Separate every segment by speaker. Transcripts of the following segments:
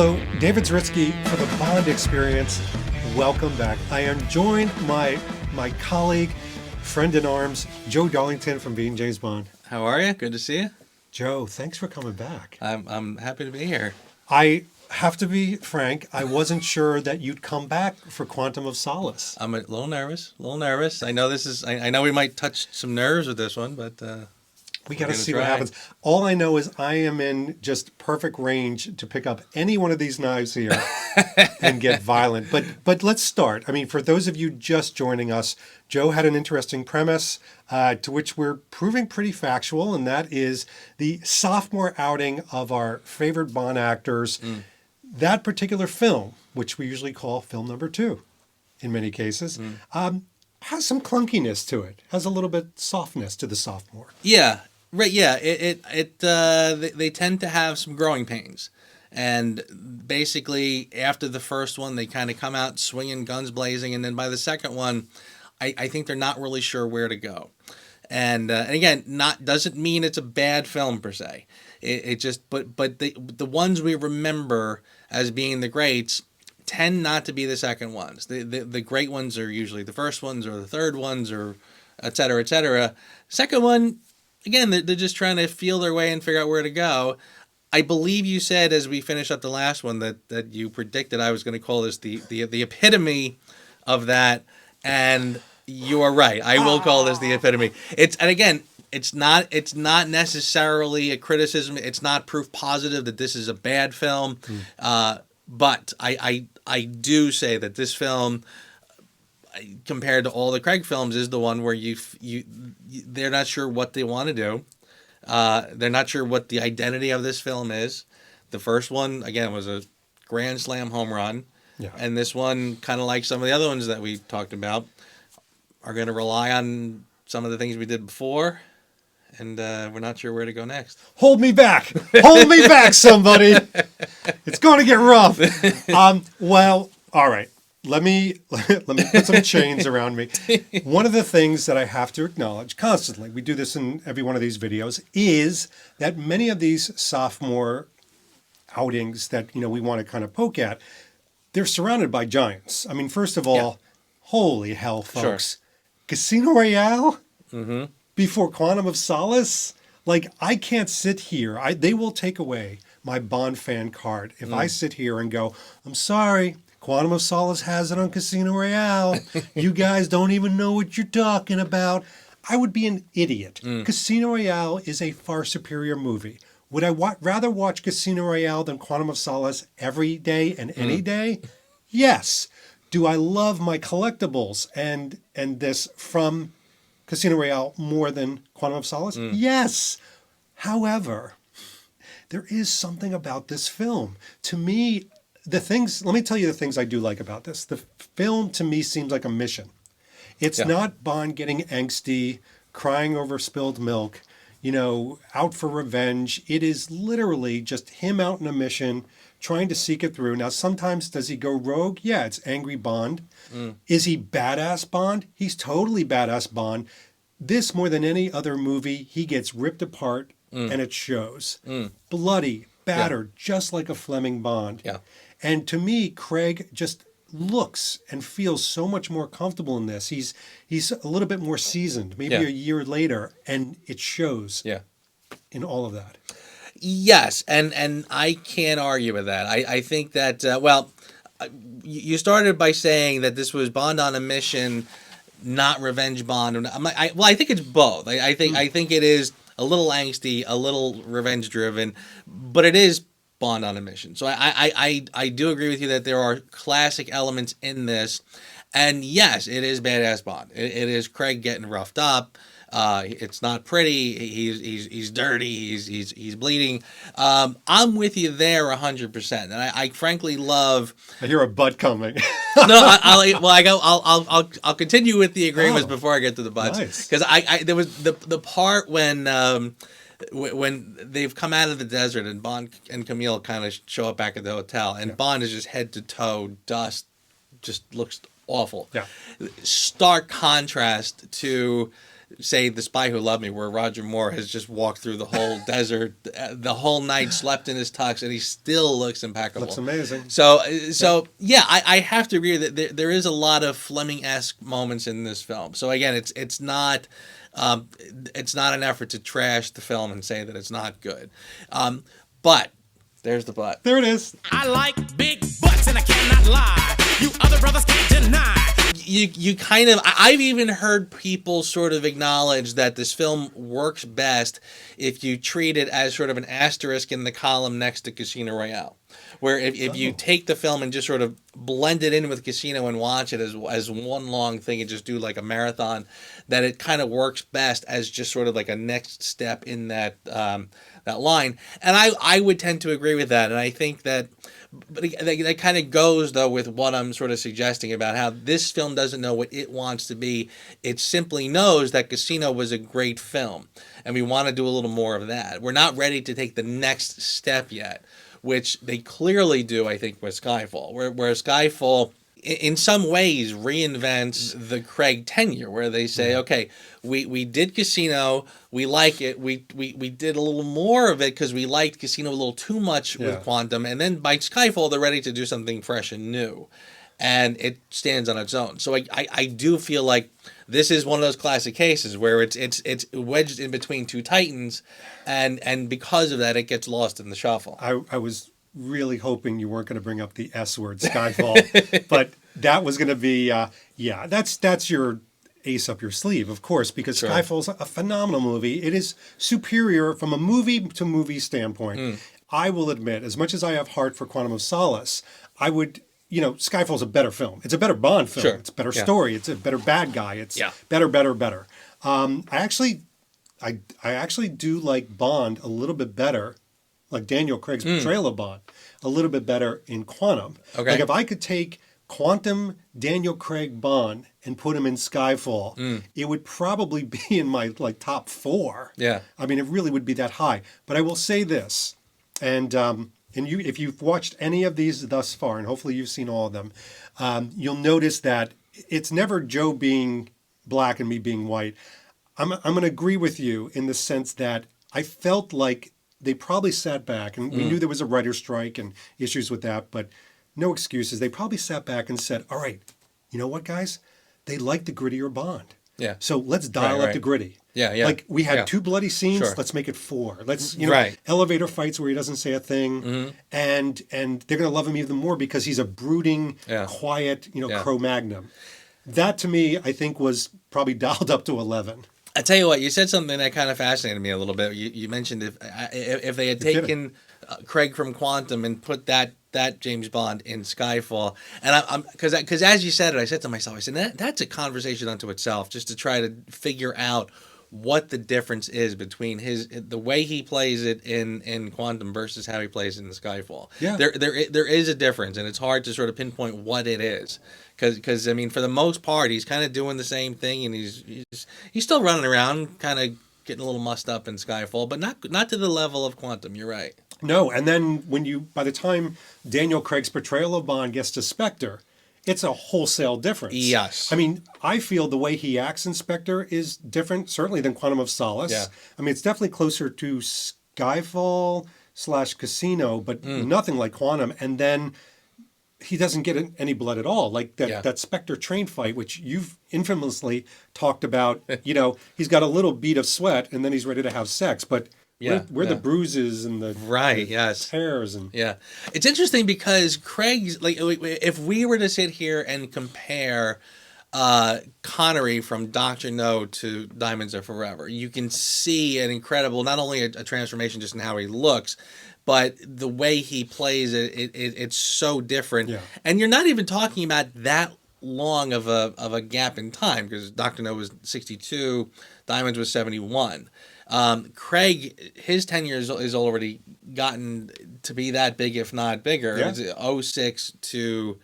Speaker 1: Hello, David Zritsky for the Bond Experience. Welcome back. I am joined by my colleague, friend in arms, Joe Darlington from Being James Bond.
Speaker 2: How are you? Good to see you.
Speaker 1: Joe, thanks for coming back.
Speaker 2: I'm happy to be here.
Speaker 1: I have to be frank, I wasn't sure that you'd come back for Quantum of Solace.
Speaker 2: I'm a little nervous. I know this is. I know we might touch some nerves with this one, but
Speaker 1: we got to see what happens. All I know is I am in just perfect range to pick up any one of these knives here and get violent. But let's start. I mean, for those of you just joining us, Joe had an interesting premise to which we're proving pretty factual, and that is the sophomore outing of our favorite Bond actors. That particular film, which we usually call film number 2 in many cases, has some clunkiness to it, has a little bit softness to the sophomore.
Speaker 2: Yeah. Right, yeah, they tend to have some growing pains, and basically after the first one, they kind of come out swinging, guns blazing, and then by the second one, I think they're not really sure where to go, and again, doesn't mean it's a bad film per se. It just but the ones we remember as being the greats tend not to be the second ones. The great ones are usually the first ones or the third ones or et cetera, et cetera. Second one. Again, they're just trying to feel their way and figure out where to go. I believe you said as we finished up the last one that you predicted I was going to call this the epitome of that, and you are right. I will call this the epitome. It's not necessarily a criticism. It's not proof positive that this is a bad film, but I do say that this film, compared to all the Craig films, is the one where they're not sure what they want to do. They're not sure what the identity of this film is. The first one, again, was a grand slam home run. Yeah. And this one, kind of like some of the other ones that we talked about, are going to rely on some of the things we did before. And we're not sure where to go next.
Speaker 1: Hold me back. Hold me back, somebody. It's going to get rough. Well, all right. Let me put some chains around me. One of the things that I have to acknowledge constantly, we do this in every one of these videos, is that many of these sophomore outings that we want to kind of poke at, they're surrounded by giants. I mean, first of all, holy hell, folks. Sure. Casino Royale before Quantum of Solace? Like, I can't sit here. They will take away my Bond fan card if I sit here and go, I'm sorry, Quantum of Solace has it on Casino Royale. You guys don't even know what you're talking about. I would be an idiot. Casino Royale is a far superior movie. Would I rather watch Casino Royale than Quantum of Solace every day and any day? Yes. Do I love my collectibles and this from Casino Royale more than Quantum of Solace? Yes. However, there is something about this film. To me, let me tell you the things I do like about this. The film to me seems like a mission. It's not Bond getting angsty, crying over spilled milk, out for revenge. It is literally just him out on a mission, trying to seek it through. Now, sometimes does he go rogue? Yeah, it's angry Bond. Is he badass Bond? He's totally badass Bond. This, more than any other movie, he gets ripped apart and it shows. Bloody, battered, just like a Fleming Bond. Yeah. And to me, Craig just looks and feels so much more comfortable in this. He's a little bit more seasoned, maybe a year later, and it shows in all of that.
Speaker 2: Yes, and I can't argue with that. I think that, you started by saying that this was Bond on a mission, not revenge Bond. I think it's both. I think it is a little angsty, a little revenge-driven, but it is Bond on a mission. So I do agree with you that there are classic elements in this, and yes, it is badass Bond. It is Craig getting roughed up. It's not pretty. He's dirty. He's bleeding. I'm with you there 100%, and I frankly love.
Speaker 1: I hear a butt coming.
Speaker 2: No, I'll continue with the agreements before I get to the butts, because there was the part when they've come out of the desert and Bond and Camille kind of show up back at the hotel, and Bond is just head to toe dust, just looks awful. Yeah. Stark contrast to say The Spy Who Loved Me, where Roger Moore has just walked through the whole desert, the whole night, slept in his tux, and he still looks impeccable.
Speaker 1: Looks amazing.
Speaker 2: So yeah, I have to agree that there is a lot of Fleming-esque moments in this film. So again, it's not an effort to trash the film and say that it's not good. But there's the but.
Speaker 1: There it is.
Speaker 3: I like big butts and I cannot lie. You other brothers can't deny.
Speaker 2: You kind of, I've even heard people sort of acknowledge that this film works best if you treat it as sort of an asterisk in the column next to Casino Royale. Where if you take the film and just sort of blend it in with Casino and watch it as one long thing and just do like a marathon, that it kind of works best as just sort of like a next step in that line. And I would tend to agree with that. And I think that that kind of goes, though, with what I'm sort of suggesting about how this film doesn't know what it wants to be. It simply knows that Casino was a great film, and we want to do a little more of that. We're not ready to take the next step yet, which they clearly do, I think, with Skyfall, where Skyfall, in some ways, reinvents the Craig tenure, where they say, okay, we did Casino, we like it, we did a little more of it because we liked Casino a little too much with Quantum, and then by Skyfall, they're ready to do something fresh and new, and it stands on its own. So I do feel like this is one of those classic cases where it's wedged in between two titans, and because of that, it gets lost in the shuffle.
Speaker 1: I was really hoping you weren't going to bring up the S word, Skyfall, but that was going to be, that's your ace up your sleeve, of course, because
Speaker 2: Sure.
Speaker 1: Skyfall's a phenomenal movie. It is superior from a movie to movie standpoint. I will admit, as much as I have heart for Quantum of Solace, I would, Skyfall's a better film. It's a better Bond film.
Speaker 2: Sure.
Speaker 1: It's a better story. It's a better bad guy. It's
Speaker 2: Yeah.
Speaker 1: better. I actually do like Bond a little bit better, like Daniel Craig's portrayal of Bond, a little bit better in Quantum.
Speaker 2: Okay.
Speaker 1: Like if I could take Quantum Daniel Craig Bond and put him in Skyfall, it would probably be in my top 4.
Speaker 2: Yeah.
Speaker 1: I mean, it really would be that high. But I will say this, and you, if you've watched any of these thus far, and hopefully you've seen all of them, you'll notice that it's never Joe being black and me being white. I'm going to agree with you in the sense that I felt like they probably sat back, and we knew there was a writer's strike and issues with that, but no excuses. They probably sat back and said, all right, you know what, guys? They like the grittier Bond.
Speaker 2: Yeah.
Speaker 1: So let's dial up the gritty.
Speaker 2: Yeah, yeah.
Speaker 1: Like we had
Speaker 2: Yeah.
Speaker 1: 2 bloody scenes,
Speaker 2: Sure.
Speaker 1: let's make it 4. Let's,
Speaker 2: Right.
Speaker 1: elevator fights where he doesn't say a thing. And they're going to love him even more because he's a brooding, quiet, Cro-Magnon. That to me, I think was probably dialed up to 11.
Speaker 2: I tell you what, you said something that kind of fascinated me a little bit. You mentioned if they had taken Craig from Quantum and put that James Bond in Skyfall, and I'm because as you said it, I said to myself, I said that's a conversation unto itself, just to try to figure out what the difference is between the way he plays it in Quantum versus how he plays it in Skyfall.
Speaker 1: Yeah.
Speaker 2: There is a difference, and it's hard to sort of pinpoint what it is. Because I mean, for the most part, he's kind of doing the same thing, and he's still running around, kind of getting a little mussed up in Skyfall, but not to the level of Quantum. You're right.
Speaker 1: No, and then by the time Daniel Craig's portrayal of Bond gets to Spectre, it's a wholesale difference.
Speaker 2: Yes.
Speaker 1: I mean, I feel the way he acts in Spectre is different, certainly than Quantum of Solace.
Speaker 2: Yeah.
Speaker 1: I mean, it's definitely closer to Skyfall / Casino, but nothing like Quantum. And then he doesn't get any blood at all. Like that Spectre train fight, which you've infamously talked about, he's got a little bead of sweat and then he's ready to have sex. But where the bruises and the tears and
Speaker 2: it's interesting because Craig's if we were to sit here and compare Connery from Dr. No to Diamonds Are Forever, you can see an incredible, not only a transformation just in how he looks, but the way he plays it's so different. And you're not even talking about that long of a gap in time, because Dr. No was 62, Diamonds was 71. Craig, his tenure is already gotten to be that big, if not bigger.
Speaker 1: Yeah.
Speaker 2: It's 06 to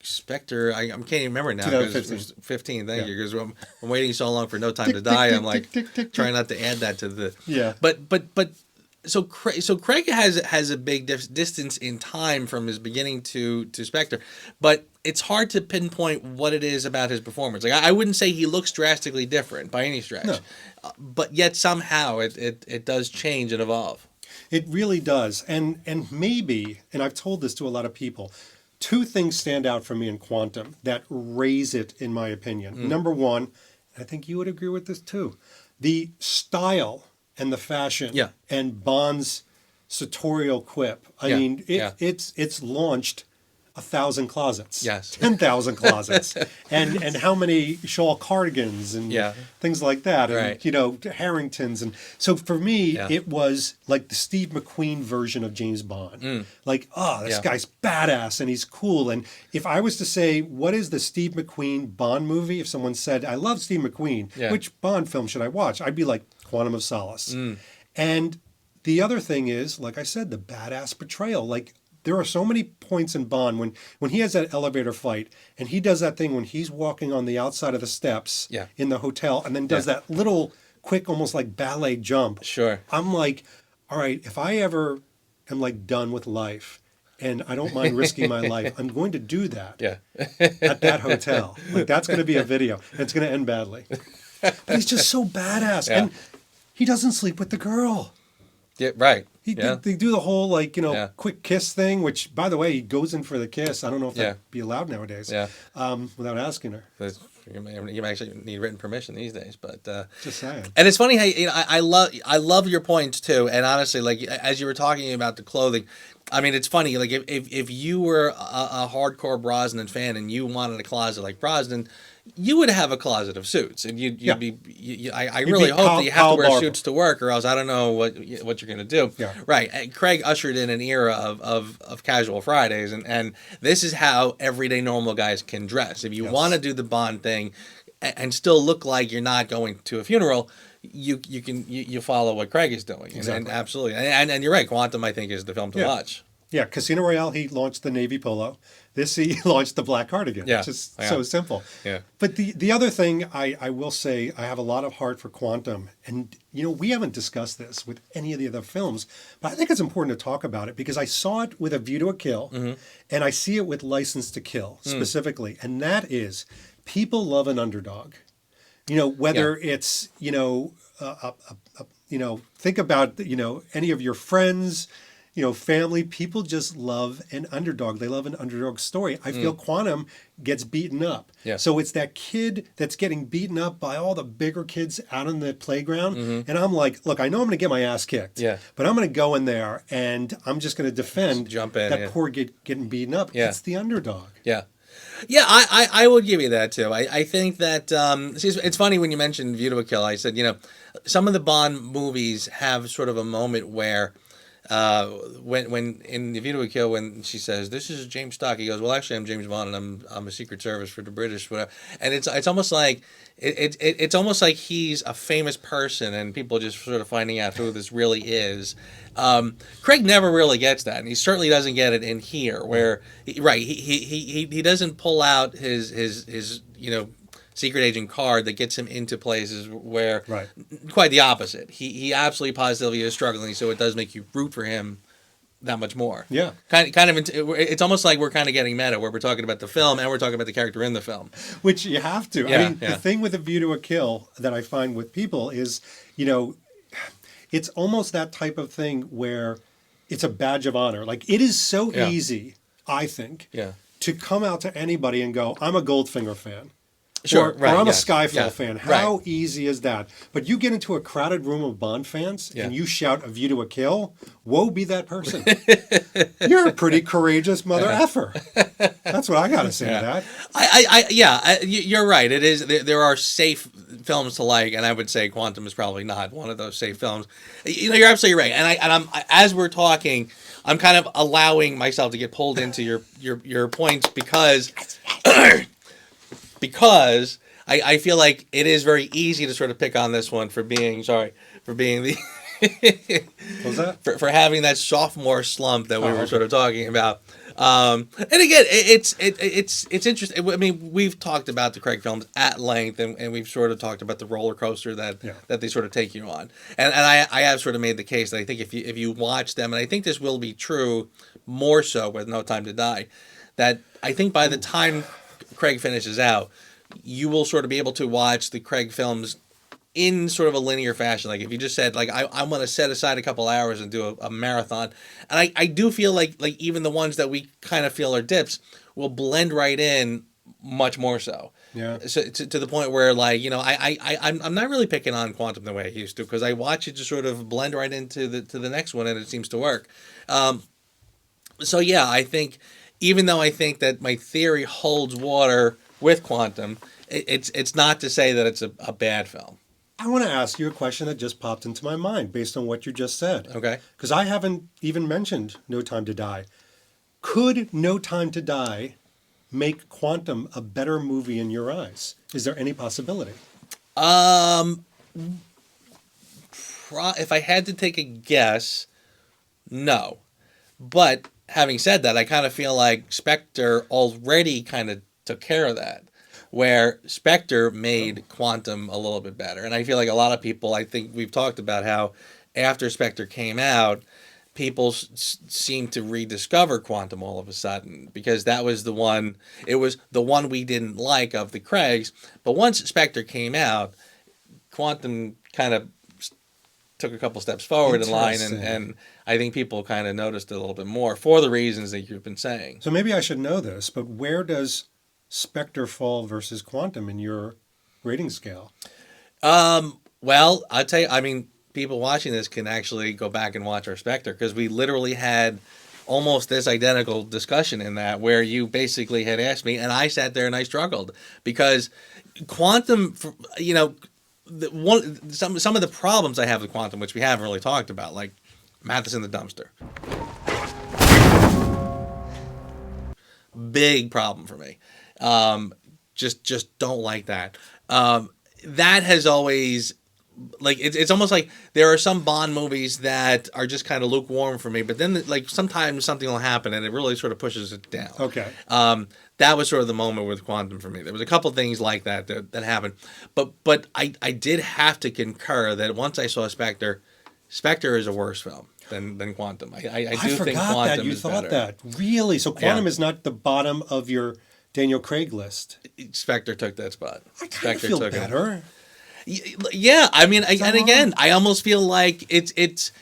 Speaker 2: Spectre. I can't even remember now. 2015. Thank you. Because I'm waiting so long for No Time to Die. I'm like trying not to add that to the.
Speaker 1: Yeah.
Speaker 2: But so Craig has a big distance in time from his beginning to Spectre, but it's hard to pinpoint what it is about his performance. Like I wouldn't say he looks drastically different by any stretch,
Speaker 1: No.
Speaker 2: But yet somehow it does change and evolve.
Speaker 1: It really does. And maybe, and I've told this to a lot of people, two things stand out for me in Quantum that raise it, in my opinion. Number one, I think you would agree with this too, the style and the fashion and Bond's sartorial quip. I mean, it's launched 1,000 closets, 10,000 closets, and how many shawl cardigans and things like that, and Harringtons, and so for me, it was like the Steve McQueen version of James Bond. Like, this guy's badass and he's cool. And if I was to say, what is the Steve McQueen Bond movie? If someone said, I love Steve McQueen, which Bond film should I watch? I'd be like Quantum of Solace. And the other thing is, like I said, the badass portrayal. Like, there are so many points in Bond when he has that elevator fight and he does that thing when he's walking on the outside of the steps in the hotel and then does that little quick, almost like ballet jump.
Speaker 2: Sure.
Speaker 1: I'm like, all right, if I ever am like done with life and I don't mind risking my life, I'm going to do that at that hotel. Like, that's going to be a video and it's going to end badly. But he's just so badass. And he doesn't sleep with the girl.
Speaker 2: Yeah, right.
Speaker 1: They do the whole, like, quick kiss thing, which, by the way, he goes in for the kiss. I don't know if that'd be allowed nowadays without asking her.
Speaker 2: You might actually need written permission these days, but
Speaker 1: just saying.
Speaker 2: And it's funny how I love your points too. And honestly, like as you were talking about the clothing, I mean, it's funny. Like if you were a hardcore Brosnan fan and you wanted a closet like Brosnan, you would have a closet of suits, and you'd be. I really hope that you have to wear suits to work, or else I don't know what you're going to do. Yeah. Right. And Craig ushered in an era of casual Fridays, and this is how everyday normal guys can dress. If you want to do the Bond thing, and still look like you're not going to a funeral, you follow what Craig is doing. Exactly. And absolutely, and you're right. Quantum, I think, is the film to watch.
Speaker 1: Yeah, Casino Royale, he launched the navy polo. This, he launched the black cardigan. Yeah, just so simple. Yeah. But the other thing I will say, I have a lot of heart for Quantum. And, we haven't discussed this with any of the other films, but I think it's important to talk about it because I saw it with A View to a Kill, and I see it with License to Kill specifically. And that is, people love an underdog. Whether it's, think about, any of your friends, family, people just love an underdog. They love an underdog story. I feel Quantum gets beaten up. Yeah. So it's that kid that's getting beaten up by all the bigger kids out on the playground. And I'm like, look, I know I'm going to get my ass kicked. Yeah. But I'm going to go in there and I'm just going to defend that poor kid getting beaten up. Yeah. It's the underdog.
Speaker 2: Yeah. Yeah, I would give you that too. I think that it's funny when you mentioned View to a Kill. I said, some of the Bond movies have sort of a moment where when in The View to a Kill, when she says, "This is James Stock," he goes, "Well, actually, I'm James Bond, and I'm a Secret Service for the British." Whatever. And it's almost like it's almost like he's a famous person, and people just sort of finding out who this really is. Craig never really gets that, and he certainly doesn't get it in here, where he doesn't pull out his secret agent card that gets him into places where quite the opposite. He absolutely positively is struggling, so it does make you root for him that much more. Yeah. Kind of it's almost like we're kind of getting meta where we're talking about the film and we're talking about the character in the film.
Speaker 1: Which you have to. Yeah, I mean, the thing with A View to a Kill that I find with people is, it's almost that type of thing where it's a badge of honor. Like, it is so easy, I think, to come out to anybody and go, I'm a Goldfinger fan. Sure, or I'm a Skyfall fan. How easy is that? But you get into a crowded room of Bond fans and you shout A View to a Kill, woe be that person. You're a pretty courageous mother effer. That's what I got to say to
Speaker 2: that. You're right. It is. There are safe films to like, and I would say Quantum is probably not one of those safe films. You're absolutely right. And I'm as we're talking, I'm kind of allowing myself to get pulled into your points because. Because I feel like it is very easy to sort of pick on this one for being the
Speaker 1: what was that?
Speaker 2: for having that sophomore slump that we were sort of talking about. And again, it's interesting. I mean, we've talked about the Craig films at length, and we've sort of talked about the roller coaster that they sort of take you on. And I have sort of made the case that I think if you watch them, and I think this will be true more so with No Time to Die, that I think by the time Craig finishes out, you will sort of be able to watch the Craig films in sort of a linear fashion. Like if you just said, like, I want to set aside a couple hours and do a marathon. And I do feel like even the ones that we kind of feel are dips will blend right in much more so.
Speaker 1: Yeah.
Speaker 2: So to the point where, like, you know, I'm not really picking on Quantum the way I used to, because I watch it just sort of blend right into the next one, and it seems to work. So yeah, I think, even though I think that my theory holds water with Quantum, it's not to say that it's a bad film.
Speaker 1: I want to ask you a question that just popped into my mind based on what you just said.
Speaker 2: Okay.
Speaker 1: Because I haven't even mentioned No Time to Die. Could No Time to Die make Quantum a better movie in your eyes? Is there any possibility?
Speaker 2: If I had to take a guess, no. But having said that, I kind of feel like Spectre already kind of took care of that, where Spectre made Quantum a little bit better. And I feel like a lot of people, I think we've talked about how after Spectre came out, people seemed to rediscover Quantum all of a sudden, because that was the one, it was the one we didn't like of the Craigs. But once Spectre came out, Quantum kind of took a couple steps forward in line, and I think people kind of noticed it a little bit more for the reasons that you've been saying.
Speaker 1: So maybe I should know this, but where does Spectre fall versus Quantum in your rating scale?
Speaker 2: Well, I'll tell you, I mean, people watching this can actually go back and watch our Spectre, because we literally had almost this identical discussion in that, where you basically had asked me, and I sat there and I struggled, because Quantum, you know, some of the problems I have with Quantum, which we haven't really talked about, like Mathis in the dumpster. Big problem for me. Just don't like that. That has always, like, it's almost like there are some Bond movies that are just kind of lukewarm for me, but then, like, sometimes something will happen and it really sort of pushes it down.
Speaker 1: Okay.
Speaker 2: That was sort of the moment with Quantum for me. There was a couple things like that happened, but I did have to concur that once I saw Spectre is a worse film than Quantum. I do think Quantum
Speaker 1: that you
Speaker 2: is
Speaker 1: thought
Speaker 2: better.
Speaker 1: that. Really? So Quantum
Speaker 2: Yeah.
Speaker 1: is not the bottom of your Daniel Craig list.
Speaker 2: Spectre took that spot.
Speaker 1: I kind of
Speaker 2: Spectre
Speaker 1: feel
Speaker 2: took it.
Speaker 1: better.
Speaker 2: Yeah, I mean, and
Speaker 1: wrong?
Speaker 2: again, I almost feel like it's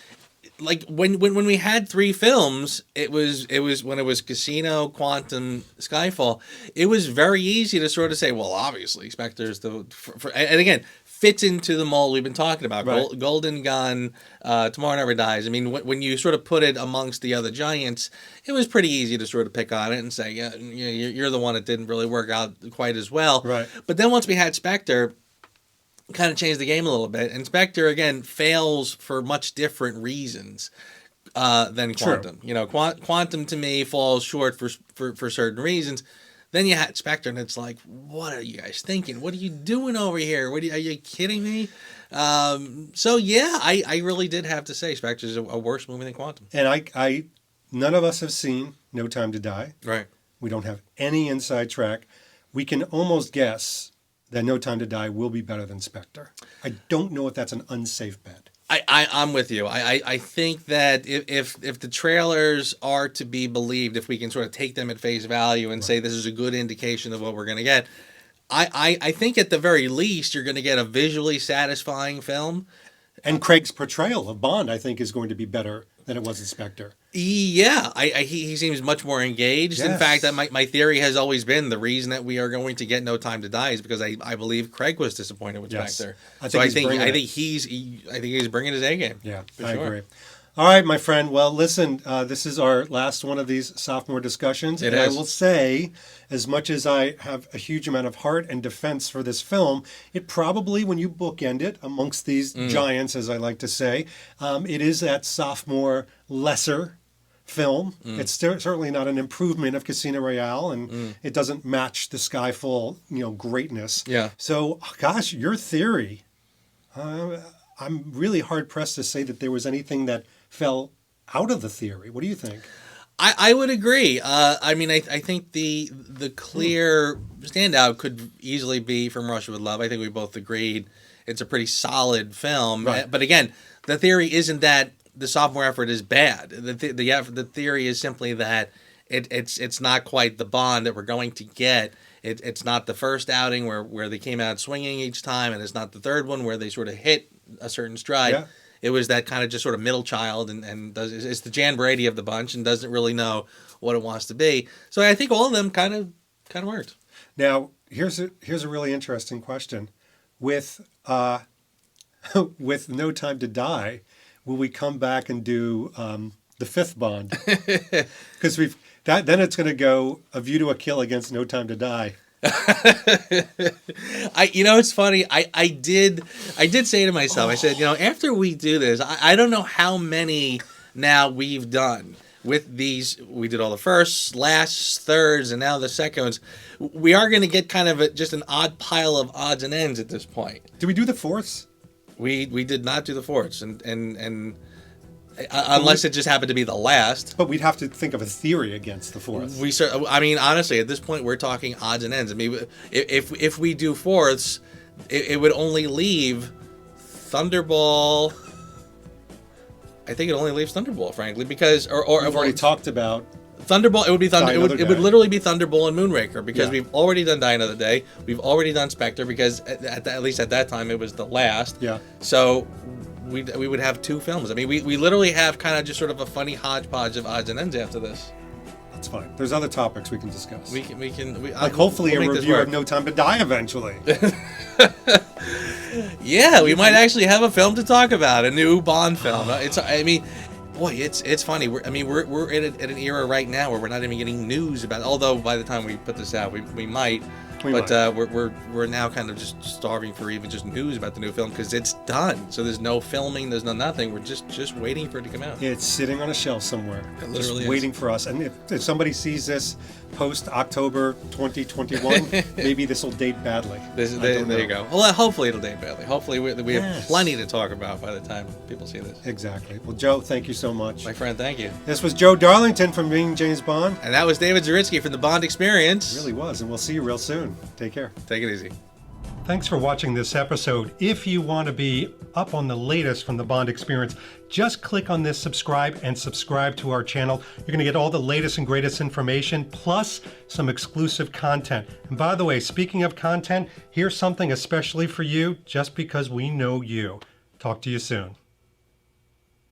Speaker 2: like when we had three films, it was when it was Casino, Quantum, Skyfall. It was very easy to sort of say, well, obviously Spectre's and again, fits into the mold we've been talking about.
Speaker 1: Right.
Speaker 2: Golden Gun, Tomorrow Never Dies. I mean, when you sort of put it amongst the other giants, it was pretty easy to sort of pick on it and say, yeah, you're the one that didn't really work out quite as well.
Speaker 1: Right.
Speaker 2: But then once we had Spectre, kind of changed the game a little bit. And Spectre, again, fails for much different reasons than Quantum.
Speaker 1: True.
Speaker 2: You know, Quantum to me falls short for certain reasons. Then you had Spectre, and it's like, what are you guys thinking? What are you doing over here? Are you kidding me? So yeah, I really did have to say Spectre is a worse movie than Quantum.
Speaker 1: And I none of us have seen No Time to Die.
Speaker 2: Right.
Speaker 1: We don't have any inside track. We can almost guess that No Time to Die will be better than Spectre. I don't know if that's an unsafe bet.
Speaker 2: I'm with you. I think that if the trailers are to be believed, if we can sort of take them at face value and say this is a good indication of what we're going to get, I think at the very least you're going to get a visually satisfying film.
Speaker 1: And Craig's portrayal of Bond, I think, is going to be better than it was in Spectre.
Speaker 2: Yeah, he seems much more engaged.
Speaker 1: Yes.
Speaker 2: In fact, that my theory has always been the reason that we are going to get No Time to Die is because I believe Craig was disappointed with
Speaker 1: Yes.
Speaker 2: Spectre.
Speaker 1: I
Speaker 2: So
Speaker 1: think
Speaker 2: I think he's bringing his A game.
Speaker 1: Yeah,
Speaker 2: For
Speaker 1: I
Speaker 2: sure.
Speaker 1: agree. All right, my friend. Well, listen, this is our last one of these sophomore discussions.
Speaker 2: It
Speaker 1: and
Speaker 2: is.
Speaker 1: I will say, as much as I have a huge amount of heart and defense for this film, it probably, when you bookend it amongst these giants, as I like to say, it is that sophomore lesser film. It's certainly not an improvement of Casino Royale, and it doesn't match the Skyfall, greatness.
Speaker 2: Yeah.
Speaker 1: So, gosh, your theory, I'm really hard pressed to say that there was anything that fell out of the theory. What do you think?
Speaker 2: I would agree. I mean, I think the clear standout could easily be From Russia with Love. I think we both agreed it's a pretty solid film.
Speaker 1: Right.
Speaker 2: But again, the theory isn't that the sophomore effort is bad. The theory is simply that it's not quite the Bond that we're going to get. It's not the first outing where they came out swinging each time, and it's not the third one where they sort of hit a certain stride. Yeah. It was that kind of just sort of middle child, and it's the Jan Brady of the bunch and doesn't really know what it wants to be. So I think all of them kind of worked.
Speaker 1: Now, here's a really interesting question. With with No Time to Die, will we come back and do the fifth Bond? Because then it's going to go A View to a Kill against No Time to Die.
Speaker 2: It's funny. I did say to myself, I said, after we do this, I don't know how many now we've done with these. We did all the firsts, lasts, thirds, and now the seconds. We are going to get kind of just an odd pile of odds and ends at this point.
Speaker 1: Did we do the fourths?
Speaker 2: We did not do the fourths, and unless it just happened to be the last.
Speaker 1: But we'd have to think of a theory against the fourth.
Speaker 2: Honestly, at this point, we're talking odds and ends. I mean, if we do fourths, it would only leave Thunderball. I think it only leaves Thunderball, frankly, because we've
Speaker 1: already talked about
Speaker 2: Thunderball. It would be It would literally be Thunderball and Moonraker, because we've already done Die Another Day. We've already done Spectre, because at least at that time it was the last.
Speaker 1: Yeah.
Speaker 2: So we would have two films. I mean, we literally have kind of just sort of a funny hodgepodge of odds and ends after this.
Speaker 1: That's fine. There's other topics we can discuss.
Speaker 2: Hopefully
Speaker 1: a review of No Time to Die eventually.
Speaker 2: Yeah, we might actually have a film to talk about, a new Bond film. It's funny. We're at an era right now where we're not even getting news about it. Although by the time we put this out, we might. We're now kind of just starving for even just news about the new film, because it's done. So there's no filming, there's no nothing. We're just waiting for it to come out.
Speaker 1: It's sitting on a shelf somewhere,
Speaker 2: it literally
Speaker 1: just waiting for us. And if somebody sees this post October 2021, maybe this will date badly.
Speaker 2: There you go. Well, hopefully it'll date badly. Hopefully we have plenty to talk about by the time people see this.
Speaker 1: Exactly. Well, Joe, thank you so much.
Speaker 2: My friend, thank you.
Speaker 1: This was Joe Darlington from Being James Bond.
Speaker 2: And that was David Zaritsky from The Bond Experience.
Speaker 1: It really was. And we'll see you real soon. Take care.
Speaker 2: Take it easy.
Speaker 1: Thanks for watching this episode. If you want to be up on the latest from the Bond Experience, just click on this subscribe and subscribe to our channel. You're going to get all the latest and greatest information, plus some exclusive content. And by the way, speaking of content, here's something especially for you, just because we know you. Talk to you soon.